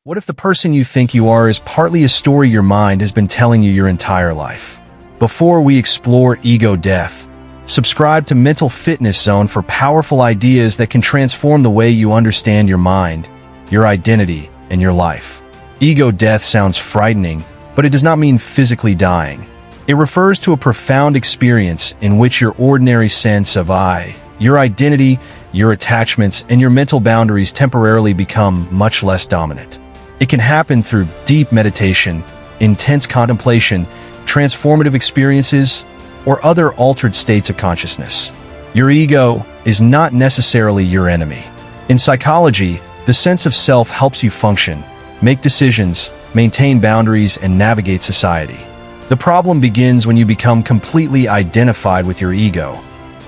What if the person you think you are is partly a story your mind has been telling you your entire life? Before we explore ego death, subscribe to Mental Fitness Zone for powerful ideas that can transform the way you understand your mind, your identity, and your life. Ego death sounds frightening, but it does not mean physically dying. It refers to a profound experience in which your ordinary sense of I, your identity, your attachments, and your mental boundaries temporarily become much less dominant. It can happen through deep meditation, intense contemplation, transformative experiences, or other altered states of consciousness. Your ego is not necessarily your enemy. In psychology, the sense of self helps you function, make decisions, maintain boundaries, and navigate society. The problem begins when you become completely identified with your ego.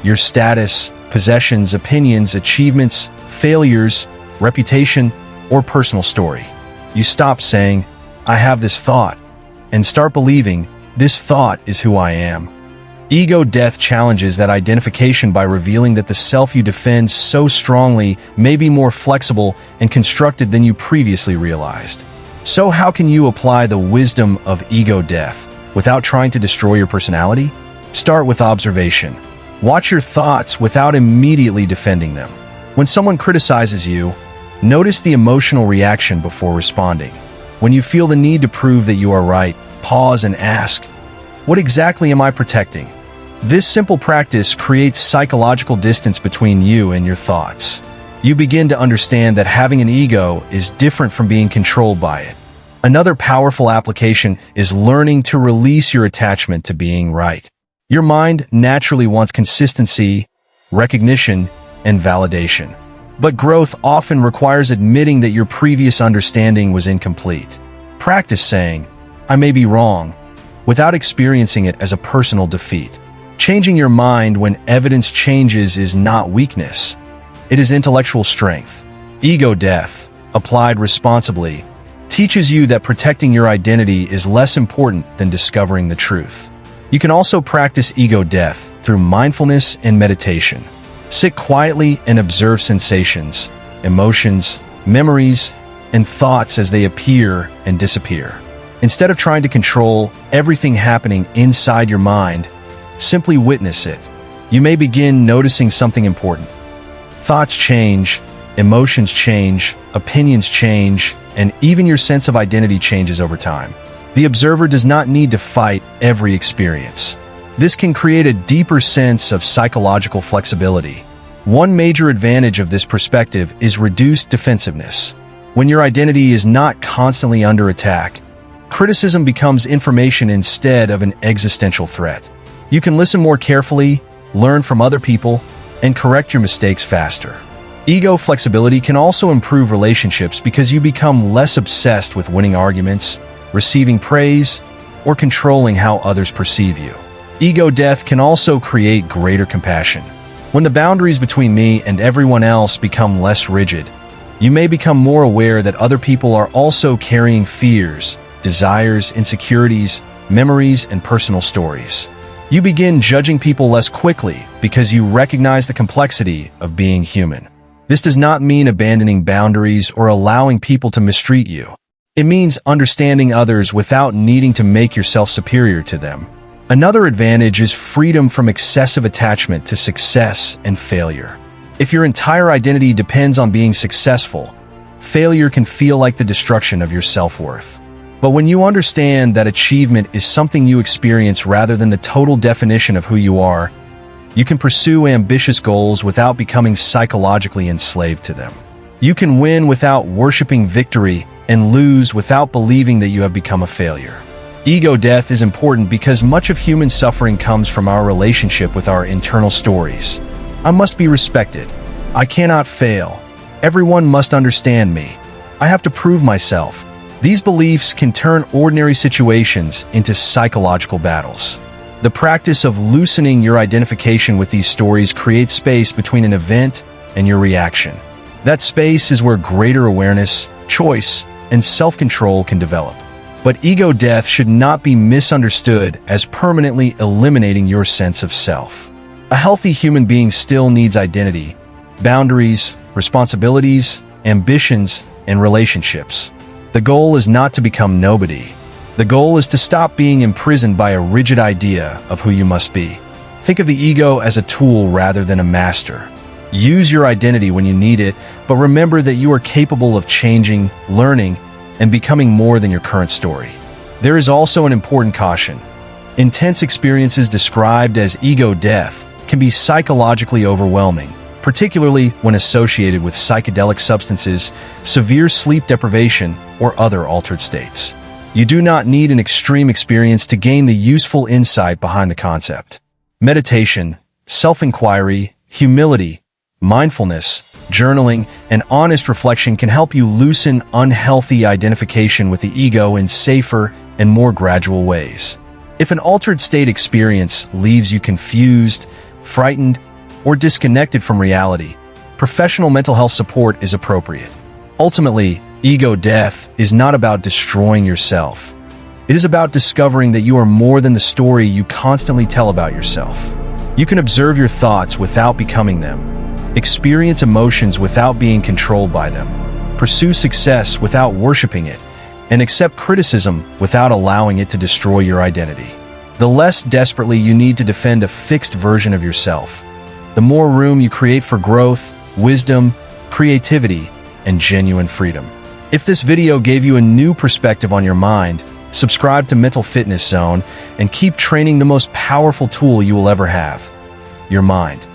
Your status, possessions, opinions, achievements, failures, reputation, or personal story. You stop saying, "I have this thought," and start believing, "This thought is who I am." Ego death challenges that identification by revealing that the self you defend so strongly may be more flexible and constructed than you previously realized. So how can you apply the wisdom of ego death without trying to destroy your personality? Start with observation. Watch your thoughts without immediately defending them. When someone criticizes you, notice the emotional reaction before responding. When you feel the need to prove that you are right, pause and ask, "What exactly am I protecting?" This simple practice creates psychological distance between you and your thoughts. You begin to understand that having an ego is different from being controlled by it. Another powerful application is learning to release your attachment to being right. Your mind naturally wants consistency, recognition, and validation. But growth often requires admitting that your previous understanding was incomplete. Practice saying, "I may be wrong," without experiencing it as a personal defeat. Changing your mind when evidence changes is not weakness. It is intellectual strength. Ego death, applied responsibly, teaches you that protecting your identity is less important than discovering the truth. You can also practice ego death through mindfulness and meditation. Sit quietly and observe sensations, emotions, memories, and thoughts as they appear and disappear. Instead of trying to control everything happening inside your mind, simply witness it. You may begin noticing something important. Thoughts change, emotions change, opinions change, and even your sense of identity changes over time. The observer does not need to fight every experience. This can create a deeper sense of psychological flexibility. One major advantage of this perspective is reduced defensiveness. When your identity is not constantly under attack, criticism becomes information instead of an existential threat. You can listen more carefully, learn from other people, and correct your mistakes faster. Ego flexibility can also improve relationships because you become less obsessed with winning arguments, receiving praise, or controlling how others perceive you. Ego death can also create greater compassion. When the boundaries between me and everyone else become less rigid, you may become more aware that other people are also carrying fears, desires, insecurities, memories, and personal stories. You begin judging people less quickly because you recognize the complexity of being human. This does not mean abandoning boundaries or allowing people to mistreat you. It means understanding others without needing to make yourself superior to them. Another advantage is freedom from excessive attachment to success and failure. If your entire identity depends on being successful, failure can feel like the destruction of your self-worth. But when you understand that achievement is something you experience rather than the total definition of who you are, you can pursue ambitious goals without becoming psychologically enslaved to them. You can win without worshiping victory and lose without believing that you have become a failure. Ego death is important because much of human suffering comes from our relationship with our internal stories. I must be respected. I cannot fail. Everyone must understand me. I have to prove myself. These beliefs can turn ordinary situations into psychological battles. The practice of loosening your identification with these stories creates space between an event and your reaction. That space is where greater awareness, choice, and self-control can develop. But ego death should not be misunderstood as permanently eliminating your sense of self. A healthy human being still needs identity, boundaries, responsibilities, ambitions, and relationships. The goal is not to become nobody. The goal is to stop being imprisoned by a rigid idea of who you must be. Think of the ego as a tool rather than a master. Use your identity when you need it, but remember that you are capable of changing, learning, and becoming more than your current story. There is also an important caution. Intense experiences described as ego death can be psychologically overwhelming, particularly when associated with psychedelic substances, severe sleep deprivation, or other altered states. You do not need an extreme experience to gain the useful insight behind the concept. Meditation, self-inquiry, humility, mindfulness, journaling, and honest reflection can help you loosen unhealthy identification with the ego in safer and more gradual ways. If an altered state experience leaves you confused, frightened, or disconnected from reality, professional mental health support is appropriate. Ultimately, ego death is not about destroying yourself. It is about discovering that you are more than the story you constantly tell about yourself. You can observe your thoughts without becoming them, experience emotions without being controlled by them, pursue success without worshiping it, and accept criticism without allowing it to destroy your identity. The less desperately you need to defend a fixed version of yourself, the more room you create for growth, wisdom, creativity, and genuine freedom. If this video gave you a new perspective on your mind, subscribe to Mental Fitness Zone and keep training the most powerful tool you will ever have, your mind.